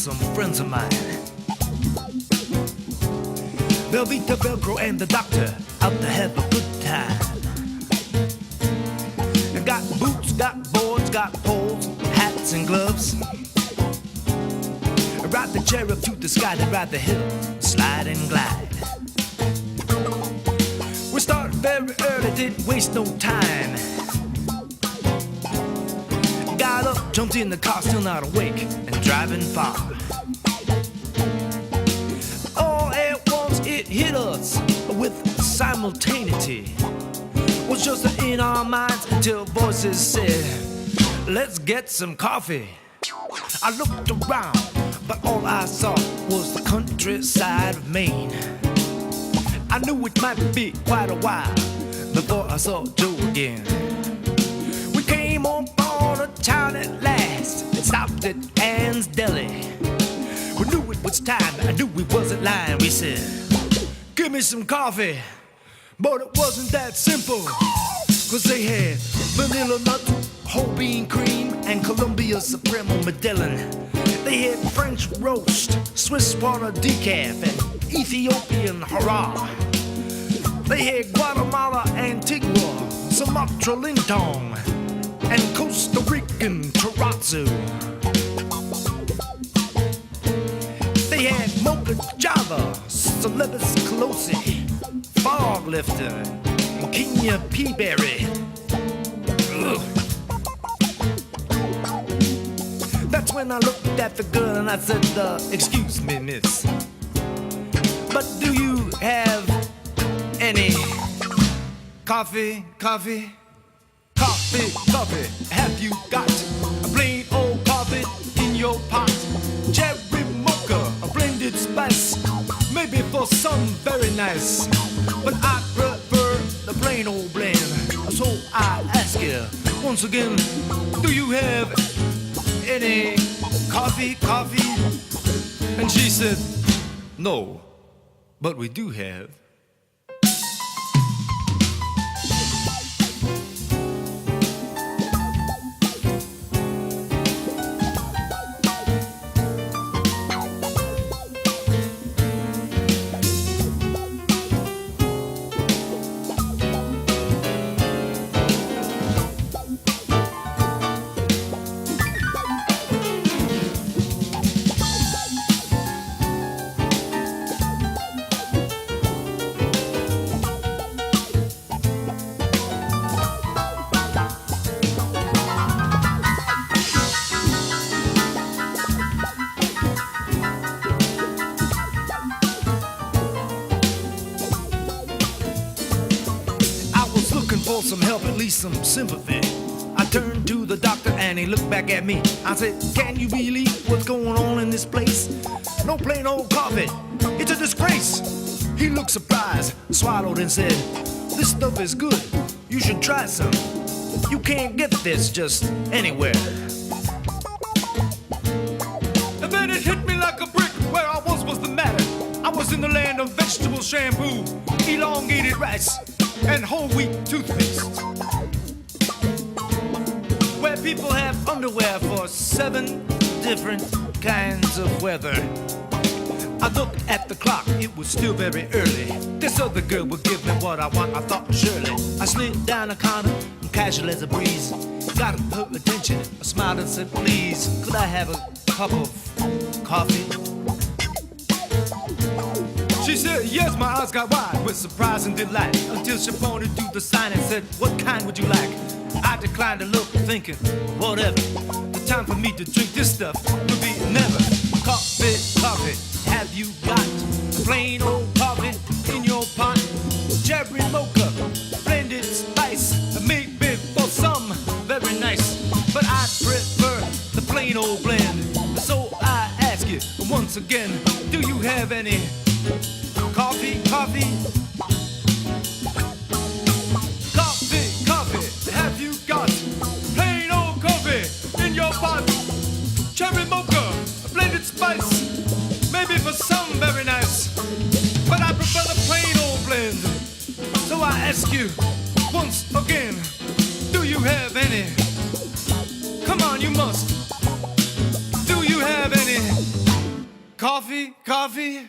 some friends of mine. Velveeta, Velcro, and the doctor out to have a good time. Got boots, got boards, got poles, hats and gloves. Ride the cherub to the sky, then ride the hill, slide and glide. We started very early, didn't waste no time. Got up, jumped in the car, still not awake, and driving far. All at once it hit us with simultaneity. Was just in our minds until voices said, let's get some coffee. I looked around, but all I saw was the countryside of Maine. I knew it might be quite a while before I saw Joe again. We came on a town at last and stopped at Ann's Deli. We knew it was time, I knew we wasn't lying. We said, give me some coffee. But it wasn't that simple, cause they had vanilla nut, whole bean cream, and Columbia Supremo Medellin. They had French roast, Swiss water decaf, and Ethiopian hurrah. They had Guatemala Antigua, Sumatra Lintong, and Costa Rican Chorizo. They had Mocha Java, Celebes Colosi, Fog Lifter, and Kenya Peaberry. Ugh. That's when I looked at the girl and I said, excuse me, miss, but do you have any coffee? Coffee? Have you got a plain old coffee in your pot? Cherry mocha, a blended spice, maybe for some very nice. But I prefer the plain old blend. So I ask you once again, do you have any coffee? And she said, no, but we do have. Some help, at least some sympathy. I turned to the doctor and he looked back at me. I said, can you believe what's going on in this place? No plain old coffee, it's a disgrace. He looked surprised, swallowed and said, this stuff is good, you should try some. You can't get this just anywhere. And then it hit me like a brick, where I was the matter. I was in the land of vegetable shampoo, elongated rice, and whole wheat toothpaste, where people have underwear for 7 different kinds of weather. I looked at the clock, it was still very early. This other girl would give me what I want, I thought surely. I slid down the counter, casual as a breeze. Got her attention, I smiled and said, please, could I have a cup of coffee? She said, yes, my eyes got wide with surprise and delight, until she pointed to the sign and said, what kind would you like? I declined to look, thinking, whatever. The time for me to drink this stuff would be never. Coffee, have you got plain old coffee in your pot? Cherry mocha, blended spice, maybe for some very nice. But I prefer the plain old blend. So I ask you once again, do you have any coffee? Have you got plain old coffee in your pot? Cherry mocha, blended spice, maybe for some very nice. But I prefer the plain old blend. So I ask you once again, do you have any? Come on, you must. Do you have any Coffee, coffee.